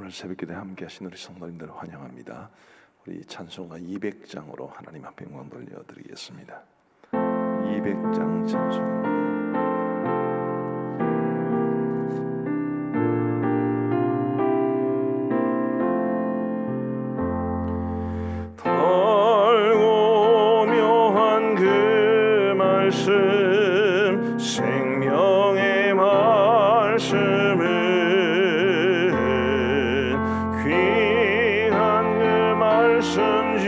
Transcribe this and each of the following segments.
오늘 새벽기도에 함께 하신 우리 성도님들을 환영합니다. 우리 찬송가 200장으로 하나님 앞에 영광 돌려드리겠습니다. 200장 찬송입니다. 달고 묘한 그 말씀, 생명의 말씀을 귀한 그 말씀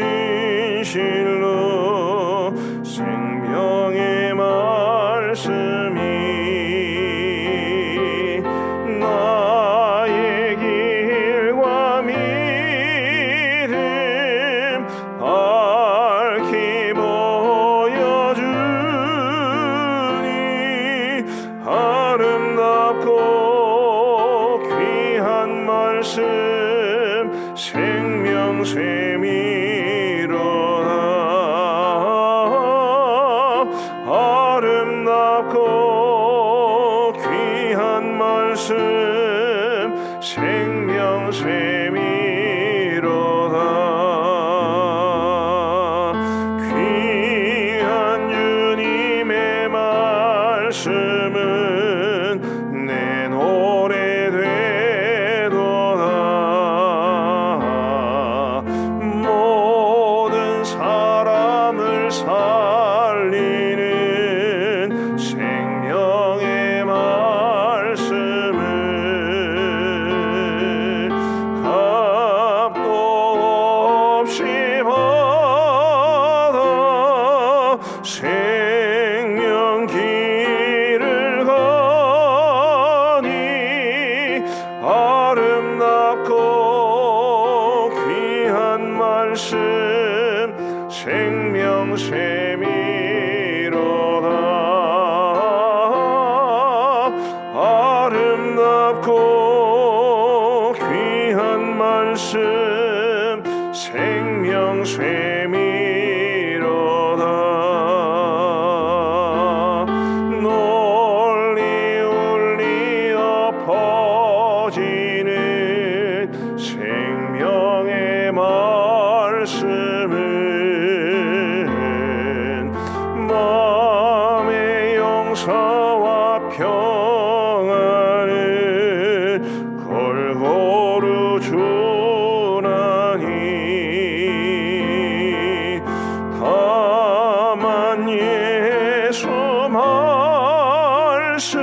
진실로 생명의 말씀이 나의 길과 믿음 밝히 보여주니 아름답고 귀한 말씀 생명샘이로다. 아름답고 귀한 말씀 생명샘이로다. 귀한 주님의 말씀은 내 노래 되도다. 모든 사람을 살리는 생명의 말씀을 값도 없이 받아 생명 길을 가니 아름답고 귀한 말씀 생명샘이로다. 아름답고 귀한 말씀 생명샘이로다. 널리 울리어 퍼지는 생명의 말씀은 마음의 용서와 평안을 골고루 주나니 다만 예수 말씀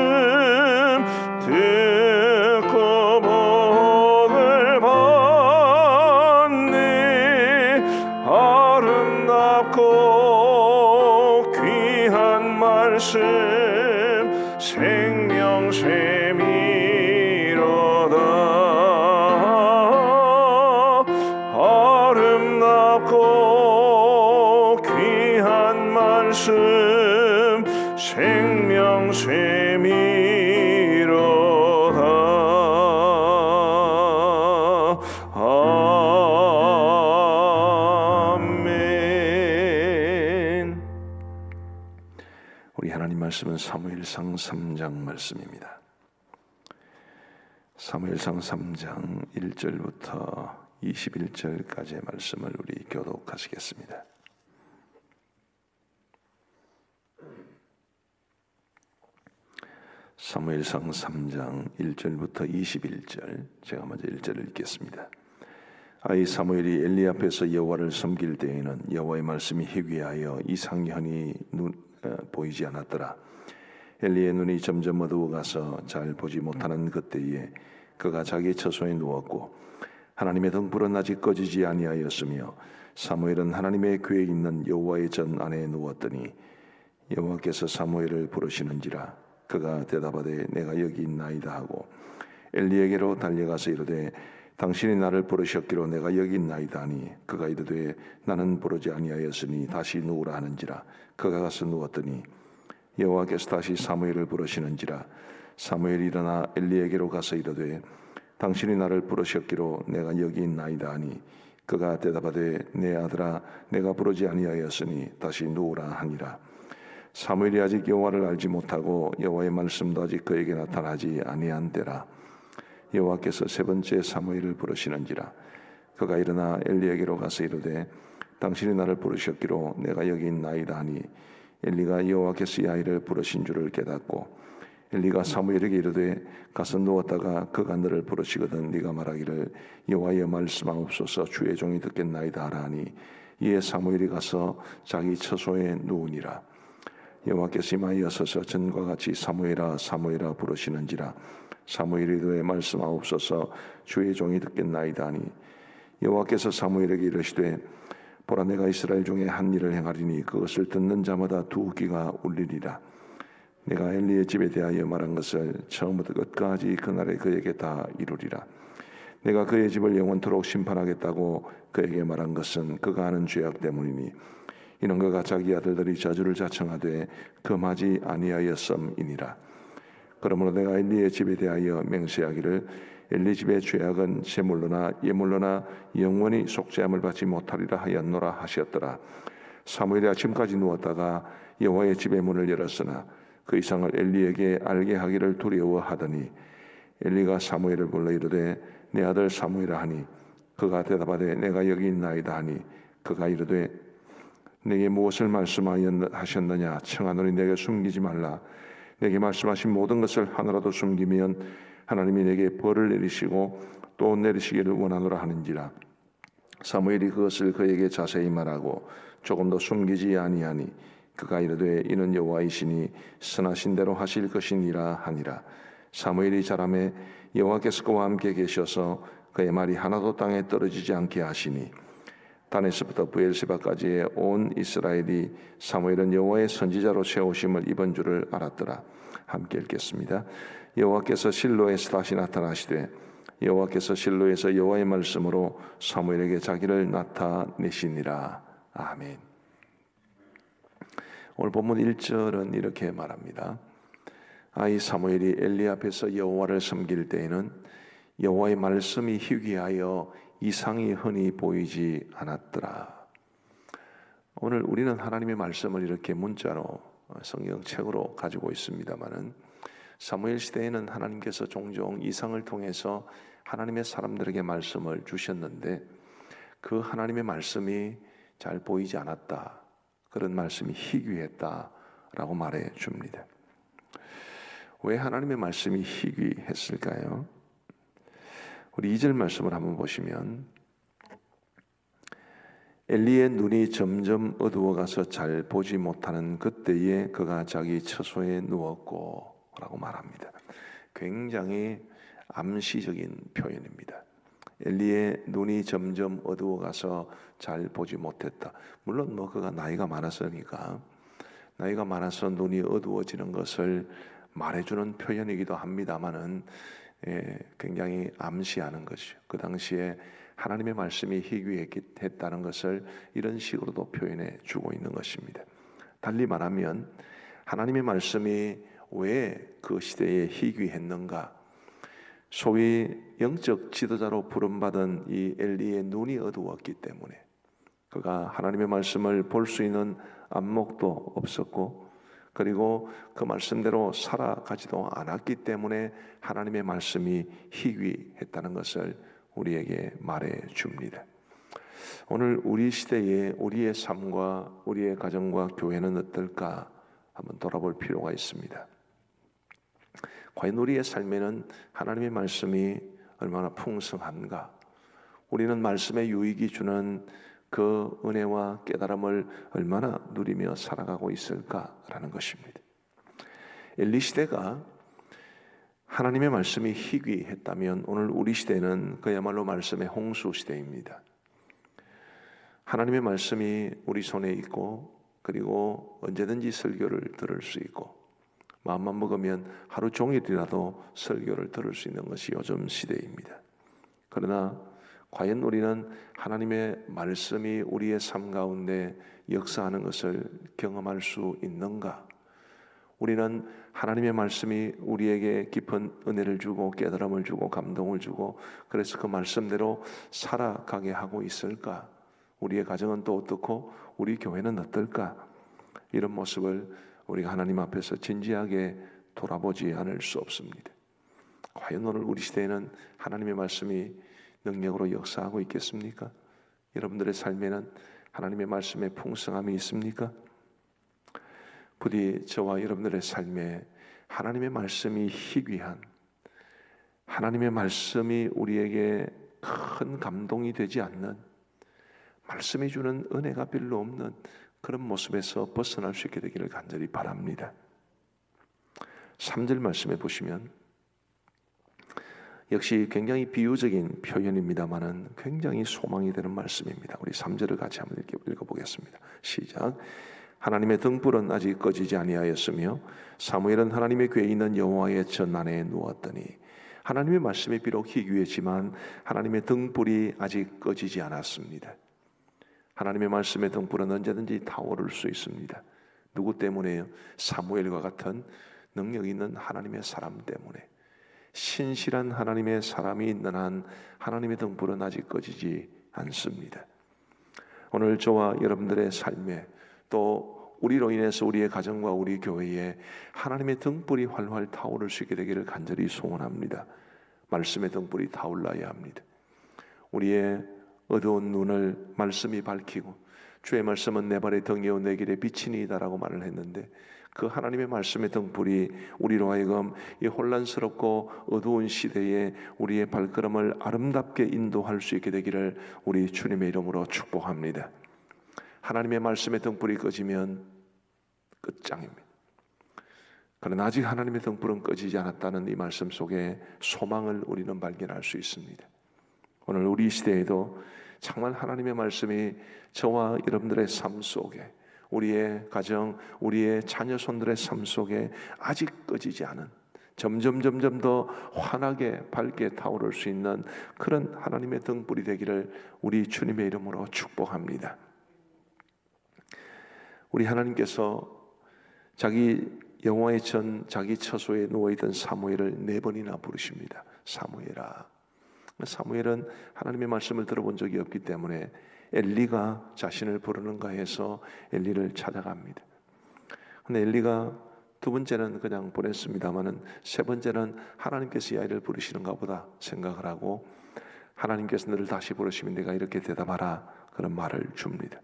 듣고 복을 받네. 아름답고 귀한 말씀 생명샘이로다. 아름답고 귀한 말씀 생명샘이로다. 아멘. 우리 하나님 말씀은 사무엘상 3장 말씀입니다. 사무엘상 3장 1절부터 21절까지의 말씀을 우리 교독하시겠습니다. 사무엘상 3장 1절부터 21절, 제가 먼저 1절을 읽겠습니다. 아이 사무엘이 엘리 앞에서 여호와를 섬길 때에는 여호와의 말씀이 희귀하여 이상현이 보이지 않았더라. 엘리의 눈이 점점 어두워가서 잘 보지 못하는 그때에 그가 자기 처소에 누웠고 하나님의 등불은 아직 꺼지지 아니하였으며 사무엘은 하나님의 궤에 있는 여호와의 전 안에 누웠더니 여호와께서 사무엘을 부르시는지라. 그가 대답하되 내가 여기 있나이다 하고 엘리에게로 달려가서 이르되 당신이 나를 부르셨기로 내가 여기 있나이다 하니 그가 이르되 나는 부르지 아니하였으니 다시 누우라 하는지라. 그가 가서 누웠더니 여호와께서 다시 사무엘을 부르시는지라. 사무엘이 일어나 엘리에게로 가서 이르되 당신이 나를 부르셨기로 내가 여기 있나이다 하니 그가 대답하되 내 아들아 내가 부르지 아니하였으니 다시 누우라 하니라. 사무엘이 아직 여호와를 알지 못하고 여호와의 말씀도 아직 그에게 나타나지 아니한 때라. 여호와께서 세 번째 사무엘을 부르시는지라. 그가 일어나 엘리에게로 가서 이르되 당신이 나를 부르셨기로 내가 여기 있나이다 하니 엘리가 여호와께서 이 아이를 부르신 줄을 깨닫고 엘리가 사무엘에게 이르되 가서 누웠다가 그가 너를 부르시거든 네가 말하기를 여호와의 말씀하옵소서 주의 종이 듣겠나이다 하라 하니 이에 사무엘이 가서 자기 처소에 누우니라. 여호와께서 임하여 서서 전과 같이 사무엘아 사무엘아 부르시는지라. 사무엘이 이르되 말씀하옵소서 주의 종이 듣겠나이다 하니 여호와께서 사무엘에게 이르시되 보라 내가 이스라엘 중에 한 일을 행하리니 그것을 듣는 자마다 두 귀가 울리리라. 내가 엘리의 집에 대하여 말한 것을 처음부터 끝까지 그날에 그에게 다 이루리라. 내가 그의 집을 영원토록 심판하겠다고 그에게 말한 것은 그가 하는 죄악 때문이니 이는 그가 자기 아들들이 저주를 자청하되 금하지 아니하였음이니라. 그러므로 내가 엘리의 집에 대하여 맹세하기를 엘리 집의 죄악은 제물로나 예물로나 영원히 속죄함을 받지 못하리라 하였노라 하셨더라. 사무엘이 아침까지 누웠다가 여호와의 집의 문을 열었으나 그 이상을 엘리에게 알게 하기를 두려워하더니 엘리가 사무엘을 불러 이르되 내 아들 사무엘아 하니 그가 대답하되 내가 여기 있나이다 하니 그가 이르되 내게 무엇을 말씀하셨느냐 청하노니 내게 숨기지 말라. 내게 말씀하신 모든 것을 하나라도 숨기면 하나님이 내게 벌을 내리시고 또 내리시기를 원하노라 하는지라. 사무엘이 그것을 그에게 자세히 말하고 조금도 숨기지 아니하니 그가 이르되 이는 여호와이시니 선하신 대로 하실 것이니라 하니라. 사무엘이 자라매 여호와께서 그와 함께 계셔서 그의 말이 하나도 땅에 떨어지지 않게 하시니 단에서부터 브엘세바까지의 온 이스라엘이 사무엘은 여호와의 선지자로 세우심을 입은 줄을 알았더라. 함께 읽겠습니다. 여호와께서 실로에서 다시 나타나시되 여호와께서 실로에서 여호와의 말씀으로 사무엘에게 자기를 나타내시니라. 아멘. 오늘 본문 1절은 이렇게 말합니다. 이 사무엘이 엘리 앞에서 여호와를 섬길 때에는 여호와의 말씀이 희귀하여 이상이 흔히 보이지 않았더라. 오늘 우리는 하나님의 말씀을 이렇게 문자로 성경책으로 가지고 있습니다마는 사무엘 시대에는 하나님께서 종종 이상을 통해서 하나님의 사람들에게 말씀을 주셨는데 그 하나님의 말씀이 잘 보이지 않았다. 그런 말씀이 희귀했다라고 말해 줍니다. 왜 하나님의 말씀이 희귀했을까요? 우리 2절 말씀을 한번 보시면 엘리의 눈이 점점 어두워가서 잘 보지 못하는 그때에 그가 자기 처소에 누웠고 라고 말합니다. 굉장히 암시적인 표현입니다. 엘리의 눈이 점점 어두워가서 잘 보지 못했다. 물론 그가 나이가 많았으니까 나이가 많아서 눈이 어두워지는 것을 말해주는 표현이기도 합니다만은 굉장히 암시하는 것이죠. 그 당시에 하나님의 말씀이 희귀했다는 것을 이런 식으로도 표현해 주고 있는 것입니다. 달리 말하면 하나님의 말씀이 왜 그 시대에 희귀했는가? 소위 영적 지도자로 부름받은 이 엘리의 눈이 어두웠기 때문에 그가 하나님의 말씀을 볼 수 있는 안목도 없었고 그리고 그 말씀대로 살아가지도 않았기 때문에 하나님의 말씀이 희귀했다는 것을 우리에게 말해 줍니다. 오늘 우리 시대에 우리의 삶과 우리의 가정과 교회는 어떨까 한번 돌아볼 필요가 있습니다. 과연 우리의 삶에는 하나님의 말씀이 얼마나 풍성한가? 우리는 말씀의 유익이 주는 그 은혜와 깨달음을 얼마나 누리며 살아가고 있을까라는 것입니다. 엘리 시대가 하나님의 말씀이 희귀했다면 오늘 우리 시대는 그야말로 말씀의 홍수 시대입니다. 하나님의 말씀이 우리 손에 있고 그리고 언제든지 설교를 들을 수 있고 마음만 먹으면 하루 종일이라도 설교를 들을 수 있는 것이 요즘 시대입니다. 그러나 과연 우리는 하나님의 말씀이 우리의 삶 가운데 역사하는 것을 경험할 수 있는가? 우리는 하나님의 말씀이 우리에게 깊은 은혜를 주고 깨달음을 주고 감동을 주고 그래서 그 말씀대로 살아가게 하고 있을까? 우리의 가정은 또 어떻고 우리 교회는 어떨까? 이런 모습을 우리가 하나님 앞에서 진지하게 돌아보지 않을 수 없습니다. 과연 오늘 우리 시대에는 하나님의 말씀이 능력으로 역사하고 있겠습니까? 여러분들의 삶에는 하나님의 말씀의 풍성함이 있습니까? 부디 저와 여러분들의 삶에 하나님의 말씀이 희귀한, 하나님의 말씀이 우리에게 큰 감동이 되지 않는, 말씀이 주는 은혜가 별로 없는 그런 모습에서 벗어날 수 있게 되기를 간절히 바랍니다. 3절 말씀에 보시면 역시 굉장히 비유적인 표현입니다만은 굉장히 소망이 되는 말씀입니다. 우리 3절을 같이 한번 읽어보겠습니다. 시작. 하나님의 등불은 아직 꺼지지 아니하였으며 사무엘은 하나님의 궤에 있는 여호와의 전안에 누웠더니, 하나님의 말씀이 비록 희귀했지만 하나님의 등불이 아직 꺼지지 않았습니다. 하나님의 말씀의 등불은 언제든지 타오를 수 있습니다. 누구 때문에요? 사무엘과 같은 능력 있는 하나님의 사람 때문에. 신실한 하나님의 사람이 있는 한 하나님의 등불은 아직 꺼지지 않습니다. 오늘 저와 여러분들의 삶에, 또 우리로 인해서 우리의 가정과 우리 교회에 하나님의 등불이 활활 타오를 수 있게 되기를 간절히 소원합니다. 말씀의 등불이 타올라야 합니다. 우리의 어두운 눈을 말씀이 밝히고, 주의 말씀은 내 발의 등이요 내 길의 빛이니이다라고 말을 했는데, 그 하나님의 말씀의 등불이 우리로 하여금 이 혼란스럽고 어두운 시대에 우리의 발걸음을 아름답게 인도할 수 있게 되기를 우리 주님의 이름으로 축복합니다. 하나님의 말씀의 등불이 꺼지면 끝장입니다. 그러나 아직 하나님의 등불은 꺼지지 않았다는 이 말씀 속에 소망을 우리는 발견할 수 있습니다. 오늘 우리 시대에도 정말 하나님의 말씀이 저와 여러분들의 삶 속에, 우리의 가정, 우리의 자녀손들의 삶 속에 아직 꺼지지 않은, 점점 더 환하게 밝게 타오를 수 있는 그런 하나님의 등불이 되기를 우리 주님의 이름으로 축복합니다. 우리 하나님께서 자기 여호와의 전 자기 처소에 누워있던 사무엘을 4번이나 부르십니다. 사무엘아. 사무엘은 하나님의 말씀을 들어본 적이 없기 때문에 엘리가 자신을 부르는가 해서 엘리를 찾아갑니다. 근데 엘리가 2번째는 그냥 보냈습니다마는 3번째는 하나님께서 이 아이를 부르시는가 보다 생각을 하고, 하나님께서 너를 다시 부르시면 내가 이렇게 대답하라, 그런 말을 줍니다.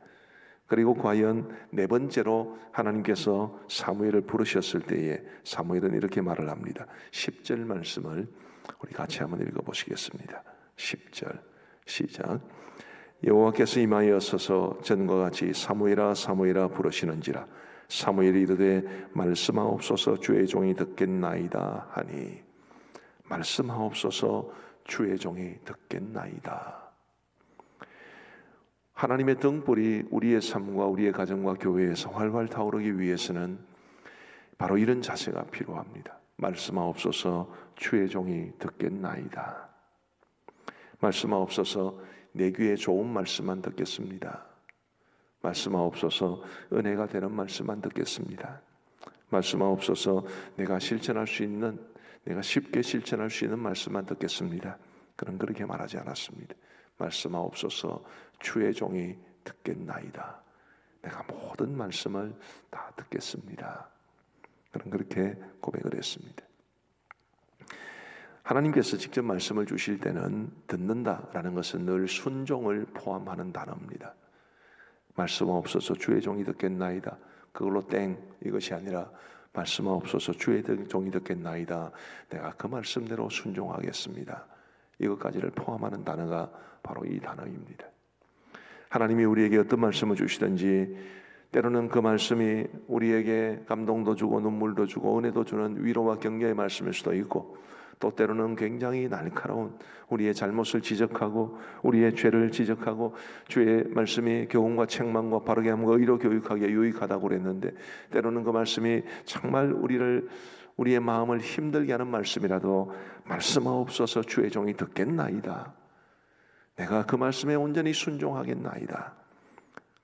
그리고 과연 4번째로 하나님께서 사무엘을 부르셨을 때에 사무엘은 이렇게 말을 합니다. 10절 말씀을 우리 같이 한번 읽어보시겠습니다. 10절 시작. 여호와께서 임하여서서 전과 같이 사무엘아 사무엘아 부르시는지라. 사무엘이 이르되 말씀하옵소서 주의 종이 듣겠나이다 하니, 말씀하옵소서 주의 종이 듣겠나이다. 하나님의 등불이 우리의 삶과 우리의 가정과 교회에서 활활 타오르기 위해서는 바로 이런 자세가 필요합니다. 말씀하옵소서 주의 종이 듣겠나이다. 말씀하옵소서 내 귀에 좋은 말씀만 듣겠습니다. 말씀하옵소서 은혜가 되는 말씀만 듣겠습니다. 말씀하옵소서 내가 실천할 수 있는, 내가 쉽게 실천할 수 있는 말씀만 듣겠습니다. 그는 그렇게 말하지 않았습니다. 말씀하옵소서 주의 종이 듣겠나이다. 내가 모든 말씀을 다 듣겠습니다. 그는 그렇게 고백을 했습니다. 하나님께서 직접 말씀을 주실 때는 듣는다라는 것은 늘 순종을 포함하는 단어입니다. 말씀하옵소서 주의 종이 듣겠나이다. 그걸로 땡 이것이 아니라 말씀하옵소서 주의 종이 듣겠나이다. 내가 그 말씀대로 순종하겠습니다. 이것까지를 포함하는 단어가 바로 이 단어입니다. 하나님이 우리에게 어떤 말씀을 주시든지 때로는 그 말씀이 우리에게 감동도 주고 눈물도 주고 은혜도 주는 위로와 격려의 말씀일 수도 있고, 또 때로는 굉장히 날카로운 우리의 잘못을 지적하고 우리의 죄를 지적하고 주의 말씀이 교훈과 책망과 바르게 함과 의로 교육하기에 유익하다고 그랬는데, 때로는 그 말씀이 정말 우리의 마음을 힘들게 하는 말씀이라도 말씀하옵소서 주의 종이 듣겠나이다. 내가 그 말씀에 온전히 순종하겠나이다.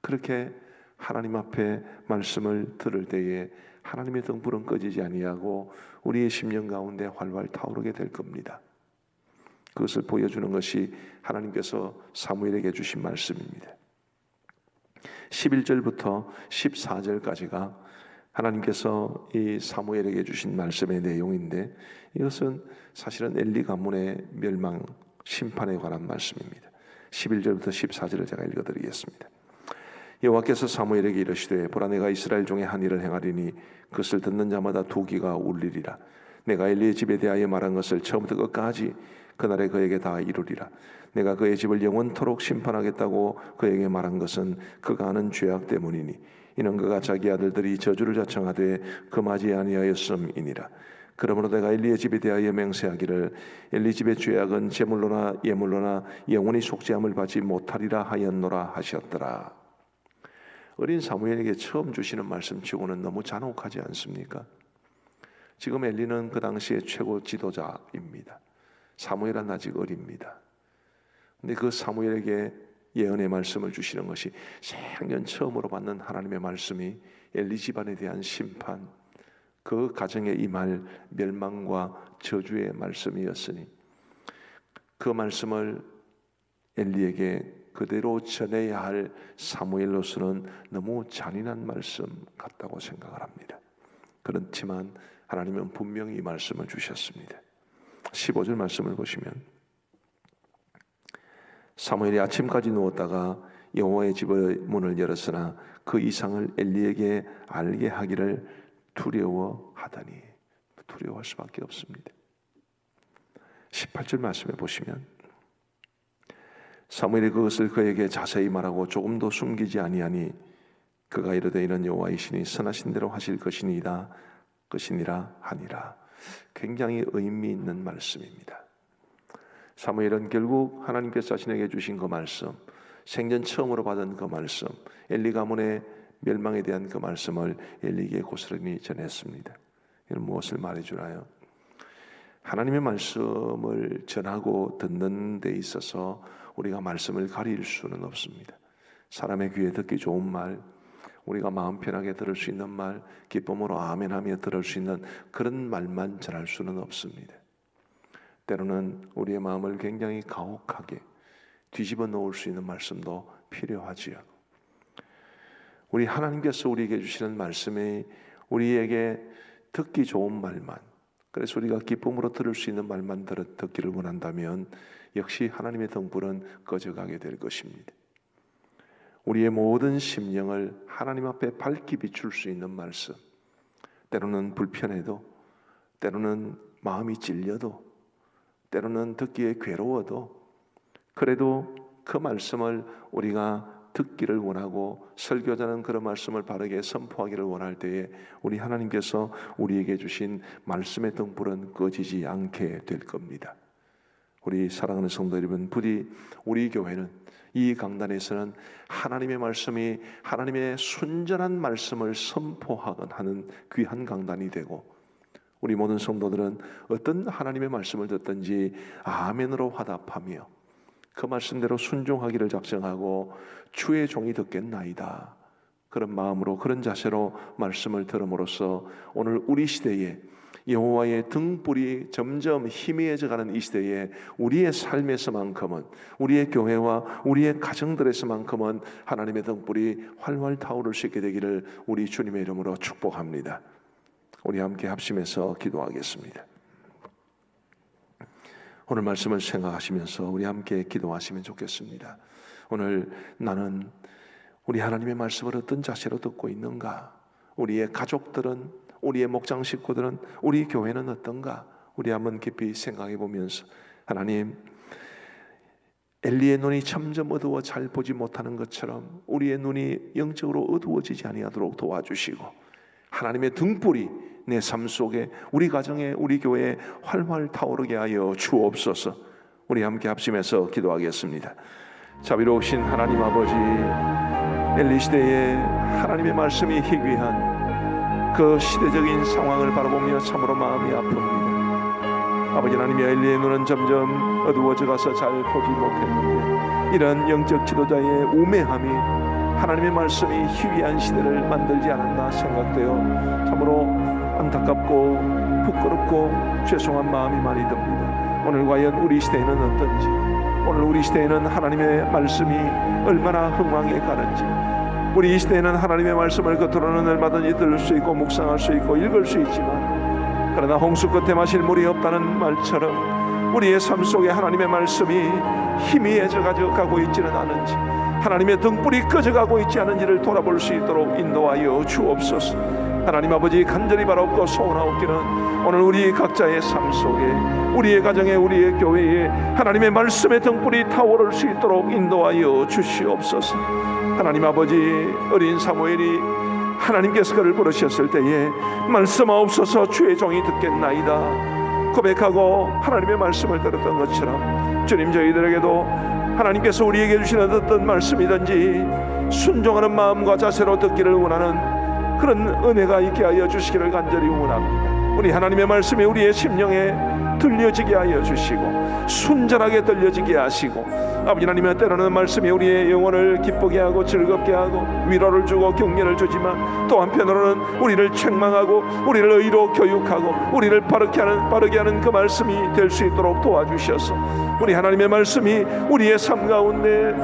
그렇게 하나님 앞에 말씀을 들을 때에 하나님의 등불은 꺼지지 아니하고 우리의 심령 가운데 활활 타오르게 될 겁니다. 그것을 보여주는 것이 하나님께서 사무엘에게 주신 말씀입니다. 11절부터 14절까지가 하나님께서 이 사무엘에게 주신 말씀의 내용인데, 이것은 사실은 엘리 가문의 멸망 심판에 관한 말씀입니다. 11절부터 14절을 제가 읽어드리겠습니다. 여호와께서 사무엘에게 이르시되 보라, 내가 이스라엘 중에 한 일을 행하리니 그것을 듣는 자마다 두 귀가 울리리라. 내가 엘리의 집에 대하여 말한 것을 처음부터 끝까지 그날에 그에게 다 이루리라. 내가 그의 집을 영원토록 심판하겠다고 그에게 말한 것은 그가 하는 죄악 때문이니 이는 그가 자기 아들들이 저주를 자청하되 금하지 아니하였음이니라. 그러므로 내가 엘리의 집에 대하여 맹세하기를 엘리 집의 죄악은 제물로나 예물로나 영원히 속죄함을 받지 못하리라 하였노라 하셨더라. 어린 사무엘에게 처음 주시는 말씀치고는 너무 잔혹하지 않습니까? 지금 엘리는 그 당시의 최고 지도자입니다. 사무엘은 아직 어립니다. 근데 그 사무엘에게 예언의 말씀을 주시는 것이 생전 처음으로 받는 하나님의 말씀이 엘리 집안에 대한 심판, 그 가정에 임할 멸망과 저주의 말씀이었으니 그 말씀을 엘리에게 그대로 전해야 할 사무엘로서는 너무 잔인한 말씀 같다고 생각을 합니다. 그렇지만 하나님은 분명히 이 말씀을 주셨습니다. 15절 말씀을 보시면 사무엘이 아침까지 누웠다가 여호와의 집의 문을 열었으나 그 이상을 엘리에게 알게 하기를 두려워하더니, 두려워할 수밖에 없습니다. 18절 말씀에 보시면 사무엘이 그것을 그에게 자세히 말하고 조금도 숨기지 아니하니 그가 이르되 이는 여호와이시니 선하신 대로 하실 것이니이다 것이니라 하니라. 굉장히 의미 있는 말씀입니다. 사무엘은 결국 하나님께서 자신에게 주신 그 말씀, 생전 처음으로 받은 그 말씀, 엘리 가문의 멸망에 대한 그 말씀을 엘리에게 고스란히 전했습니다. 이는 무엇을 말해주나요? 하나님의 말씀을 전하고 듣는 데 있어서 우리가 말씀을 가릴 수는 없습니다. 사람의 귀에 듣기 좋은 말, 우리가 마음 편하게 들을 수 있는 말, 기쁨으로 아멘하며 들을 수 있는 그런 말만 전할 수는 없습니다. 때로는 우리의 마음을 굉장히 가혹하게 뒤집어 놓을 수 있는 말씀도 필요하지요. 우리 하나님께서 우리에게 주시는 말씀이 우리에게 듣기 좋은 말만, 그래서 우리가 기쁨으로 들을 수 있는 말만 듣기를 원한다면 역시 하나님의 등불은 꺼져가게 될 것입니다. 우리의 모든 심령을 하나님 앞에 밝게 비출 수 있는 말씀, 때로는 불편해도, 때로는 마음이 찔려도, 때로는 듣기에 괴로워도, 그래도 그 말씀을 우리가 듣기를 원하고 설교자는 그런 말씀을 바르게 선포하기를 원할 때에 우리 하나님께서 우리에게 주신 말씀의 등불은 꺼지지 않게 될 겁니다. 우리 사랑하는 성도 여러분, 부디 우리 교회는, 이 강단에서는 하나님의 말씀이, 하나님의 순전한 말씀을 선포하는 귀한 강단이 되고, 우리 모든 성도들은 어떤 하나님의 말씀을 듣든지 아멘으로 화답하며 그 말씀대로 순종하기를 작정하고 주의 종이 듣겠나이다, 그런 마음으로, 그런 자세로 말씀을 들음으로써 오늘 우리 시대에 여호와의 등불이 점점 희미해져가는 이 시대에 우리의 삶에서만큼은, 우리의 교회와 우리의 가정들에서만큼은 하나님의 등불이 활활 타오를 수 있게 되기를 우리 주님의 이름으로 축복합니다. 우리 함께 합심해서 기도하겠습니다. 오늘 말씀을 생각하시면서 우리 함께 기도하시면 좋겠습니다. 오늘 나는 우리 하나님의 말씀을 어떤 자세로 듣고 있는가? 우리의 가족들은, 우리의 목장 식구들은, 우리 교회는 어떤가? 우리 한번 깊이 생각해 보면서, 하나님, 엘리의 눈이 점점 어두워 잘 보지 못하는 것처럼 우리의 눈이 영적으로 어두워지지 아니하도록 도와주시고, 하나님의 등불이 내 삶 속에, 우리 가정에, 우리 교회에 활활 타오르게 하여 주옵소서. 우리 함께 합심해서 기도하겠습니다. 자비로우신 하나님 아버지, 엘리 시대에 하나님의 말씀이 희귀한 그 시대적인 상황을 바라보며 참으로 마음이 아픕니다. 아버지 하나님이, 엘리의 눈은 점점 어두워져 가서 잘 보지 못했는데, 이런 영적 지도자의 우매함이 하나님의 말씀이 희귀한 시대를 만들지 않았나 생각되어 참으로 안타깝고 부끄럽고 죄송한 마음이 많이 듭니다. 오늘 과연 우리 시대에는 어떤지, 오늘 우리 시대에는 하나님의 말씀이 얼마나 흥황해 가는지, 우리 이 시대에는 하나님의 말씀을 겉으로는 얼마든지 들을 수 있고 묵상할 수 있고 읽을 수 있지만, 그러나 홍수 끝에 마실 물이 없다는 말처럼 우리의 삶 속에 하나님의 말씀이 희미해져 가고 있지는 않은지, 하나님의 등불이 꺼져가고 있지 않은지를 돌아볼 수 있도록 인도하여 주옵소서. 하나님 아버지, 간절히 바라옵고 소원하옵기는 오늘 우리 각자의 삶 속에, 우리의 가정에, 우리의 교회에 하나님의 말씀의 등불이 타오를 수 있도록 인도하여 주시옵소서. 하나님 아버지, 어린 사무엘이 하나님께서 그를 부르셨을 때에 말씀하옵소서 주의 종이 듣겠나이다 고백하고 하나님의 말씀을 들었던 것처럼, 주님, 저희들에게도 하나님께서 우리에게 주시는 어떤 말씀이든지 순종하는 마음과 자세로 듣기를 원하는 그런 은혜가 있게 하여 주시기를 간절히 원합니다. 우리 하나님의 말씀이 우리의 심령에 들려지게 하여 주시고 순전하게 들려지게 하시고, 아버지 하나님의 때로는 말씀이 우리의 영혼을 기쁘게 하고 즐겁게 하고 위로를 주고 격려를 주지만, 또 한편으로는 우리를 책망하고 우리를 의로 교육하고 우리를 바르게 하는 그 말씀이 될 수 있도록 도와주셔서, 우리 하나님의 말씀이 우리의 삶 가운데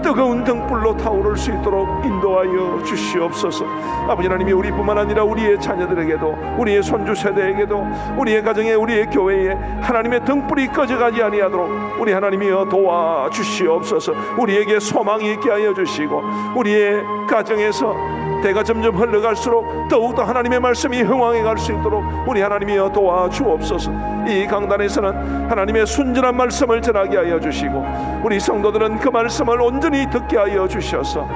뜨거운 등불로 타오를 수 있도록 인도하여 주시옵소서. 아버지 하나님이 우리뿐만 아니라 우리의 자녀들에게도, 우리의 손주 세대에게도, 우리의 가정에, 우리의 교회에 하나님의 등불이 꺼져가지 아니하도록 우리 하나님이여 도와주시옵소서. 우리에게 소망이 있게 하여 주시고, 우리의 가정에서 때가 점점 흘러갈수록 더욱더 하나님의 말씀이 흥왕해 갈 수 있도록 우리 하나님이여 도와주옵소서. 이 강단에서는 하나님의 순전한 말씀을 전하게 하여 주시고, 우리 성도들은 그 말씀을 온전히 듣게 하여 주셔서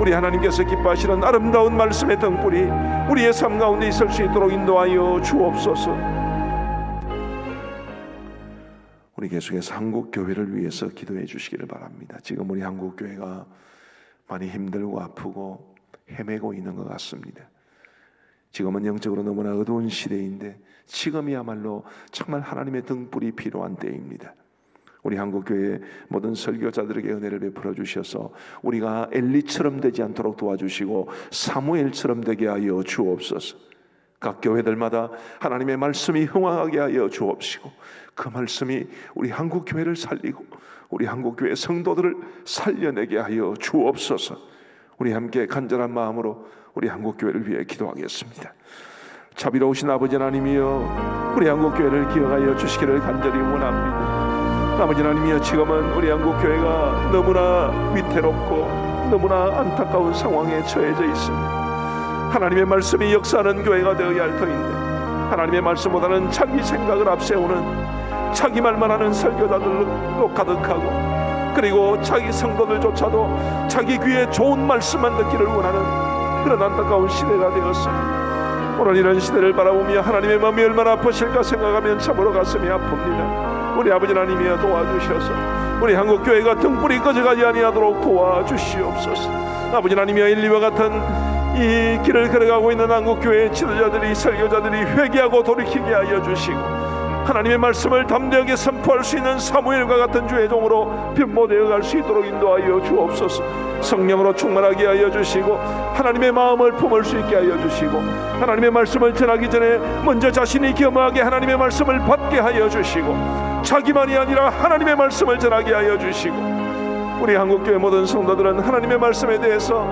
우리 하나님께서 기뻐하시는 아름다운 말씀의 등불이 우리의 삶 가운데 있을 수 있도록 인도하여 주옵소서. 우리 계속해서 한국교회를 위해서 기도해 주시기를 바랍니다. 지금 우리 한국교회가 많이 힘들고 아프고 헤매고 있는 것 같습니다. 지금은 영적으로 너무나 어두운 시대인데, 지금이야말로 정말 하나님의 등불이 필요한 때입니다. 우리 한국교회 모든 설교자들에게 은혜를 베풀어 주셔서 우리가 엘리처럼 되지 않도록 도와주시고 사무엘처럼 되게 하여 주옵소서. 각 교회들마다 하나님의 말씀이 흥황하게 하여 주옵시고, 그 말씀이 우리 한국교회를 살리고 우리 한국교회 성도들을 살려내게 하여 주옵소서. 우리 함께 간절한 마음으로 우리 한국교회를 위해 기도하겠습니다. 자비로우신 아버지 하나님이여, 우리 한국교회를 기억하여 주시기를 간절히 원합니다. 아버지 하나님이여, 지금은 우리 한국교회가 너무나 위태롭고 너무나 안타까운 상황에 처해져 있습니다. 하나님의 말씀이 역사하는 교회가 되어야 할 터인데, 하나님의 말씀보다는 자기 생각을 앞세우는 자기 말만 하는 설교자들로 가득하고, 그리고 자기 성도들조차도 자기 귀에 좋은 말씀만 듣기를 원하는 그런 안타까운 시대가 되었습니다. 오늘 이런 시대를 바라보며 하나님의 마음이 얼마나 아프실까 생각하면 참으로 가슴이 아픕니다. 우리 아버지 하나님이여 도와주셔서 우리 한국교회가 등불이 꺼져가지 아니하도록 도와주시옵소서. 아버지 하나님이여, 엘리와 같은 이 길을 걸어가고 있는 한국교회의 지도자들이, 설교자들이 회개하고 돌이키게 하여 주시고, 하나님의 말씀을 담대하게 선포할 수 있는 사무엘과 같은 주의 종으로 변모되어 갈 수 있도록 인도하여 주옵소서. 성령으로 충만하게 하여 주시고, 하나님의 마음을 품을 수 있게 하여 주시고, 하나님의 말씀을 전하기 전에 먼저 자신이 겸허하게 하나님의 말씀을 받게 하여 주시고, 자기만이 아니라 하나님의 말씀을 전하게 하여 주시고, 우리 한국교회 모든 성도들은 하나님의 말씀에 대해서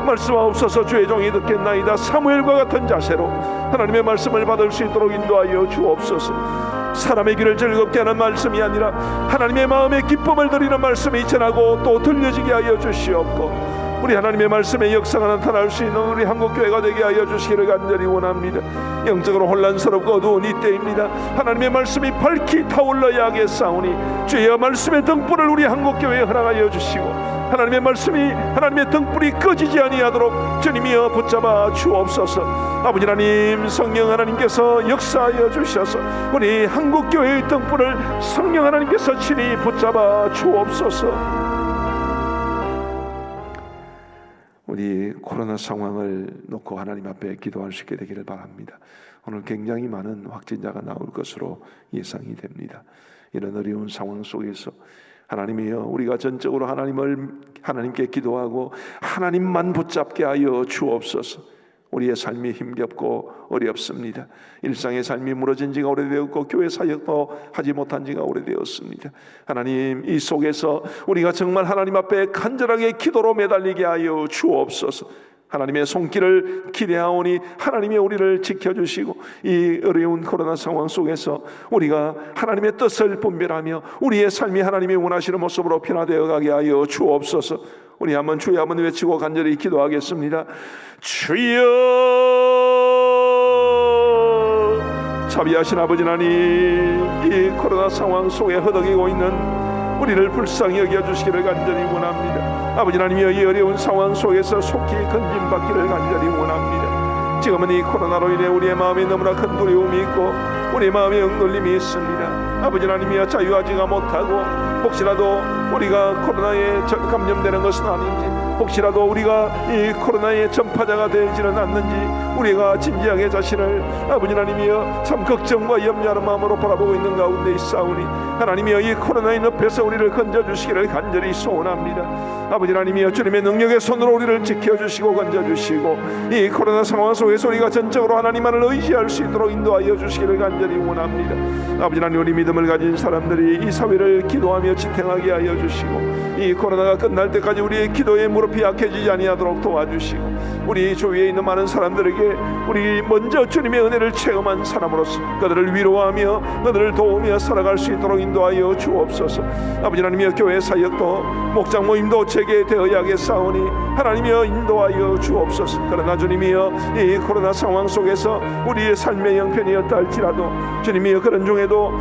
말씀하옵소서 주의 종이 듣겠나이다 사무엘과 같은 자세로 하나님의 말씀을 받을 수 있도록 인도하여 주옵소서. 사람의 귀를 즐겁게 하는 말씀이 아니라 하나님의 마음에 기쁨을 드리는 말씀이 전하고 또 들려지게 하여 주시옵고, 우리 하나님의 말씀의 역사가 나타날 수 있는 우리 한국교회가 되게 하여 주시기를 간절히 원합니다. 영적으로 혼란스럽고 어두운 이때입니다. 하나님의 말씀이 밝히 타올라야 하겠사오니 주의 말씀의 등불을 우리 한국교회에 허락하여 주시고, 하나님의 말씀이, 하나님의 등불이 꺼지지 아니하도록 주님이여 붙잡아 주옵소서. 아버지 하나님, 성령 하나님께서 역사하여 주셔서 우리 한국교회의 등불을 성령 하나님께서 친히 붙잡아 주옵소서. 우리 코로나 상황을 놓고 하나님 앞에 기도할 수 있게 되기를 바랍니다. 오늘 굉장히 많은 확진자가 나올 것으로 예상이 됩니다. 이런 어려운 상황 속에서 하나님이여, 우리가 전적으로 하나님께 기도하고 하나님만 붙잡게 하여 주옵소서. 우리의 삶이 힘겹고 어렵습니다. 일상의 삶이 무너진 지가 오래되었고 교회 사역도 하지 못한 지가 오래되었습니다. 하나님, 이 속에서 우리가 정말 하나님 앞에 간절하게 기도로 매달리게 하여 주옵소서. 하나님의 손길을 기대하오니 하나님의 우리를 지켜주시고 이 어려운 코로나 상황 속에서 우리가 하나님의 뜻을 분별하며 우리의 삶이 하나님이 원하시는 모습으로 변화되어 가게 하여 주옵소서. 우리 한번 주여 한번 외치고 간절히 기도하겠습니다. 주여, 자비하신 아버지 하나님, 이 코로나 상황 속에 허덕이고 있는 우리를 불쌍히 여겨주시기를 간절히 원합니다. 아버지 하나님이여, 이 어려운 상황 속에서 속히 건진받기를 간절히 원합니다. 지금은 이 코로나로 인해 우리의 마음에 너무나 큰 두려움이 있고 우리의 마음에 억눌림이 있습니다. 아버지 하나님이여, 자유하지가 못하고 혹시라도 우리가 코로나에 감염되는 것은 아닌지, 혹시라도 우리가 이 코로나의 전파자가 되지는 않는지 우리가 진지하게 자신을 아버지 하나님이여 참 걱정과 염려하는 마음으로 바라보고 있는 가운데 있사오니 하나님이여, 이 코로나의 늪에서 우리를 건져주시기를 간절히 소원합니다. 아버지 하나님이여, 주님의 능력의 손으로 우리를 지켜주시고 건져주시고 이 코로나 상황 속에서 우리가 전적으로 하나님만을 의지할 수 있도록 인도하여 주시기를 간절히 원합니다. 아버지 하나님, 우리 믿음을 가진 사람들이 이 사회를 기도하며 지탱하게 하여 주시고 이 코로나가 끝날 때까지 우리의 기도의 무릎이 약해지지 아니하도록 도와주시고 우리 주위에 있는 많은 사람들에게 우리 먼저 주님의 은혜를 체험한 사람으로서 그들을 위로하며 그들을 도우며 살아갈 수 있도록 인도하여 주옵소서. 아버지 하나님이여, 교회 사역도 목장 모임도 재개되어야겠사오니 하나님이여 인도하여 주옵소서. 그러나 주님이여, 이 코로나 상황 속에서 우리의 삶의 형편이었다 할지라도 주님이여, 그런 중에도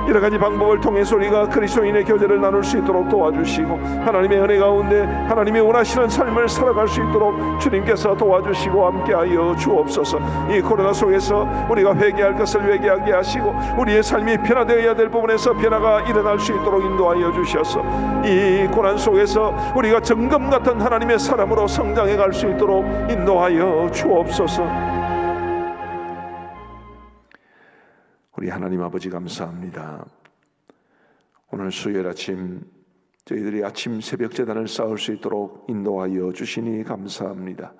여러 가지 방법을 통해서 우리가 그리스도인의 교제를 나눌 수 있도록 도와주시고 하나님의 은혜 가운데 하나님이 원하시는 삶을 살아갈 수 있도록 주님께서 도와주시고 함께하여 주옵소서. 이 코로나 속에서 우리가 회개할 것을 회개하게 하시고 우리의 삶이 변화되어야 될 부분에서 변화가 일어날 수 있도록 인도하여 주셔서 이 고난 속에서 우리가 정금 같은 하나님의 사람으로 성장해 갈 수 있도록 인도하여 주옵소서. 우리 하나님 아버지, 감사합니다. 오늘 수요일 아침 저희들이 아침 새벽 제단을 쌓을 수 있도록 인도하여 주시니 감사합니다.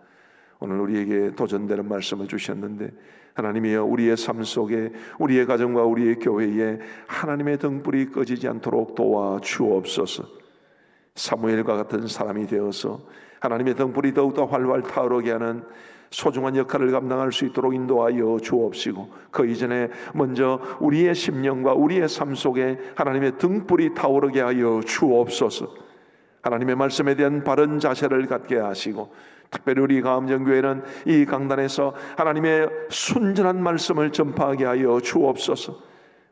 오늘 우리에게 도전되는 말씀을 주셨는데 하나님이여, 우리의 삶 속에 우리의 가정과 우리의 교회에 하나님의 등불이 꺼지지 않도록 도와주옵소서. 사무엘과 같은 사람이 되어서 하나님의 등불이 더욱더 활활 타오르게 하는 소중한 역할을 감당할 수 있도록 인도하여 주옵시고 그 이전에 먼저 우리의 심령과 우리의 삶 속에 하나님의 등불이 타오르게 하여 주옵소서. 하나님의 말씀에 대한 바른 자세를 갖게 하시고 특별히 우리 가암정교회는 이 강단에서 하나님의 순전한 말씀을 전파하게 하여 주옵소서.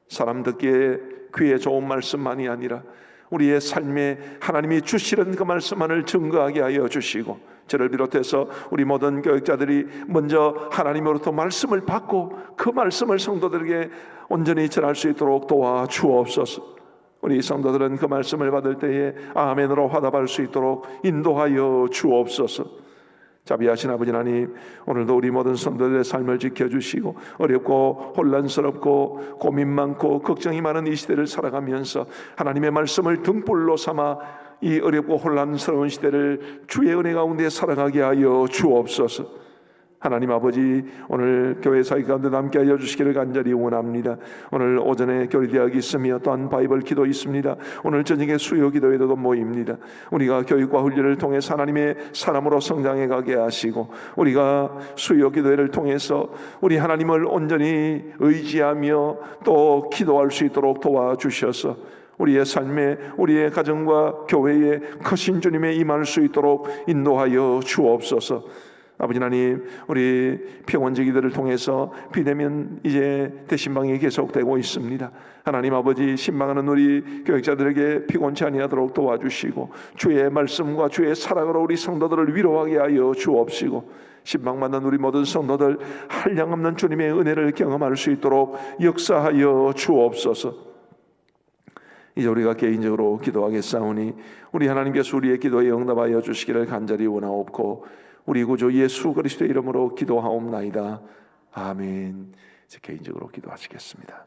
사람 듣기에 귀에 좋은 말씀만이 아니라 우리의 삶에 하나님이 주시는 그 말씀만을 증거하게 하여 주시고 저를 비롯해서 우리 모든 교육자들이 먼저 하나님으로부터 말씀을 받고 그 말씀을 성도들에게 온전히 전할 수 있도록 도와주옵소서. 우리 성도들은 그 말씀을 받을 때에 아멘으로 화답할 수 있도록 인도하여 주옵소서. 자비하신 아버지 하나님, 오늘도 우리 모든 성도들의 삶을 지켜주시고 어렵고 혼란스럽고 고민 많고 걱정이 많은 이 시대를 살아가면서 하나님의 말씀을 등불로 삼아 이 어렵고 혼란스러운 시대를 주의 은혜 가운데 살아가게 하여 주옵소서. 하나님 아버지, 오늘 교회 사역 가운데 함께 하여 주시기를 간절히 원합니다. 오늘 오전에 교리대학이 있으며 또한 바이블 기도 있습니다. 오늘 저녁에 수요 기도회도 모입니다. 우리가 교육과 훈련을 통해서 하나님의 사람으로 성장해 가게 하시고 우리가 수요 기도회를 통해서 우리 하나님을 온전히 의지하며 또 기도할 수 있도록 도와주셔서 우리의 삶에 우리의 가정과 교회에 크신 주님의 임할 수 있도록 인도하여 주옵소서. 아버지 하나님, 우리 평원지기들을 통해서 비대면 이제 대신방이 계속되고 있습니다. 하나님 아버지, 신방하는 우리 교육자들에게 피곤치 아니하도록 도와주시고 주의 말씀과 주의 사랑으로 우리 성도들을 위로하게 하여 주옵시고 신방받는 우리 모든 성도들 한량없는 주님의 은혜를 경험할 수 있도록 역사하여 주옵소서. 이제 우리가 개인적으로 기도하겠사오니 우리 하나님께서 우리의 기도에 응답하여 주시기를 간절히 원하옵고 우리 구주 예수 그리스도의 이름으로 기도하옵나이다. 아멘. 이제 개인적으로 기도하시겠습니다.